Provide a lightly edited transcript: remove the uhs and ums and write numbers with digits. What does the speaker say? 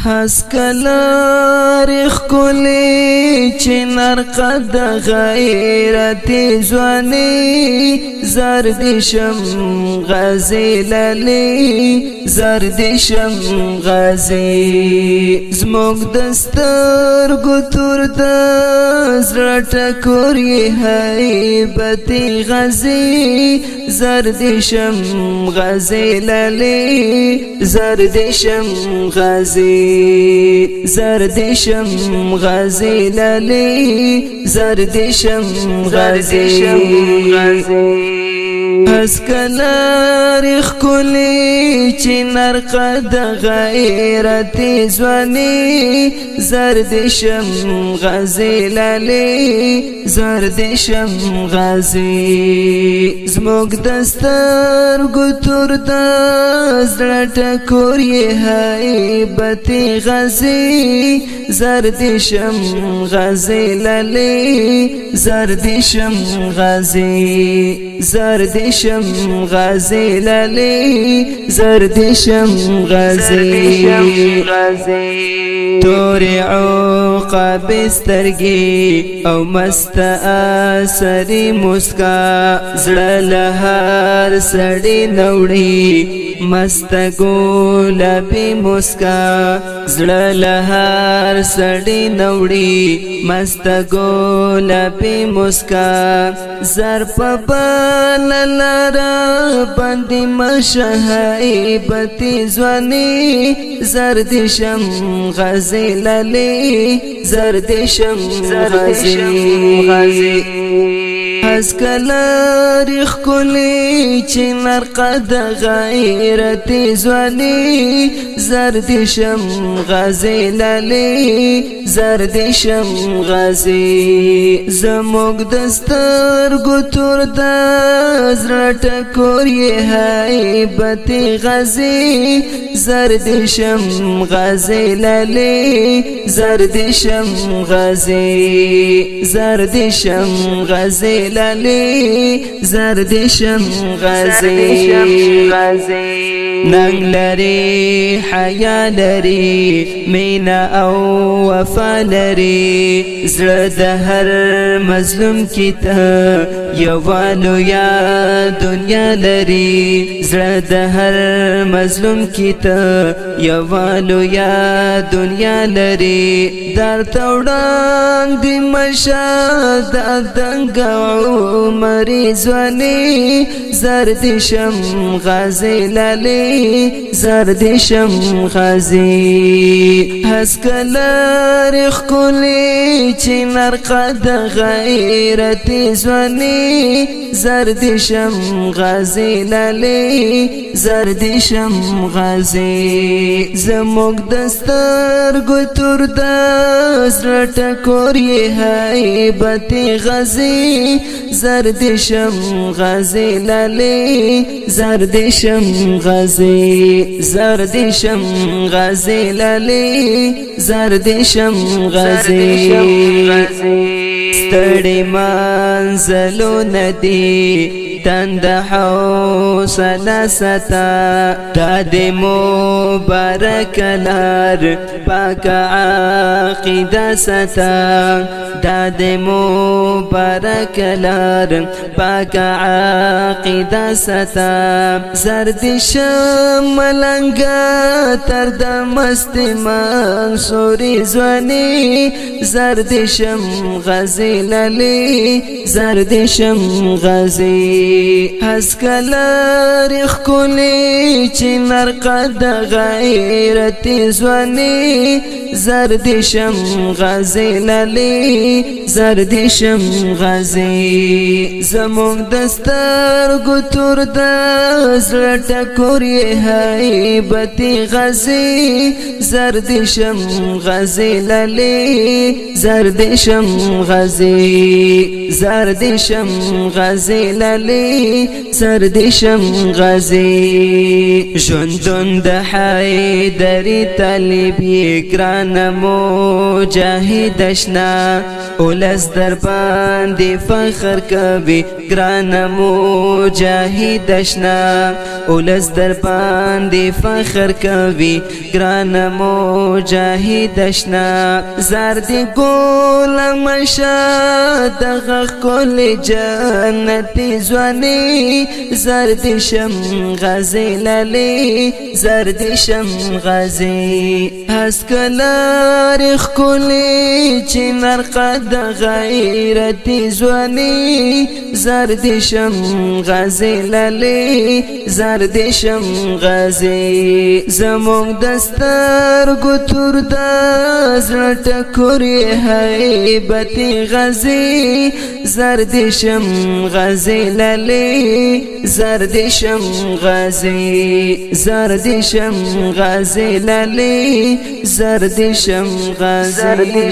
هسکلار اخکولی چنار قد غیرت زوانی زردشم غازی للی زردشم غازی زموگ دستر گتور دز رٹکوری حیبتی غازی زردشم غازی للی زردشم غازی زردشم غازی للی زردشم غازی هسکلار اخکولی چنار قد غیرت زوانی زردشم غازی للی زردشم غازی زموگ دستر گتور دز رٹکوری حیبتی غازی زردشم غازی للی زردشم غازی زردشم غازی للی زردشم غازی توری عقاب سترگی او مست اثری مسکا زړه لهر سړی نوړي مست ګلابي مسکا زړه لهر سړی نوړي مست ګلابي مسکا زر په لارا باندې مشهایبتی زوانی زردشم غازی للی زردشم غازی هسکلار اخکولی چنار قد غیرت زوانی زردشم غازی للی زردشم غازی زموگ دستر گتور دز رٹکوری حیبتی غازی زردشم غازی للی زردشم غازی زردشم غازی للی زردشم غازی ننگ لري حیا لري مینا او وفا لري زړه د هر مظلوم کی ته یوالو یا دنیا لري زړه د هر مظلوم کی ته یوالو یا دنیا لري در توړان دی مشاد دنګ عمر زوانی زردشم غازی للی زردشم غازی هسکلار اخکولی چنار قد غیرت زوانی زردشم غازی للی زردشم غازی زموگ دستر گتور دز رٹکوری حیبتی غازی زردشم غازی للی زردشم غازی زردشم غازی للی زردشم غازی ستړي منزلو ندی تند حوصله ستا داد مبارک لار پاک عقیده ستا داد مبارک لار پاک عقیده ستا زردشم ملنگا تر د مست منصوری زوانی زردشم غازی للی زردشم غازی هسکلار اخکولی چنار قد غیرت زوانی زردشم غازی للی زردشم غازی زموگ دستر گتور دز رٹکوری حیبتی غازی زردشم غازی للی زردشم غازی زردشم غازی للی للی سردشم غازی ژوندون د حیدری طالبی ګرانه مجاهد اشنا اولس در باندې فخر کوي ګرانه مجاهد اشنا اولس در باندې فخر کوي ګرانه مجاهد اشنا زرد ګل مشه دغه کل جنت ځواني زرد شم غازی للی زرد شم غازی هسکلار خلی چنر قد غیرت ځواني زرد شم غازی للی زرد شم غازی زمون دستر ګتور د زړه ټکوري هیبت غازی زرد شم غازی للی زرد شم غازی زرد شم غازی للی زرد شم غازی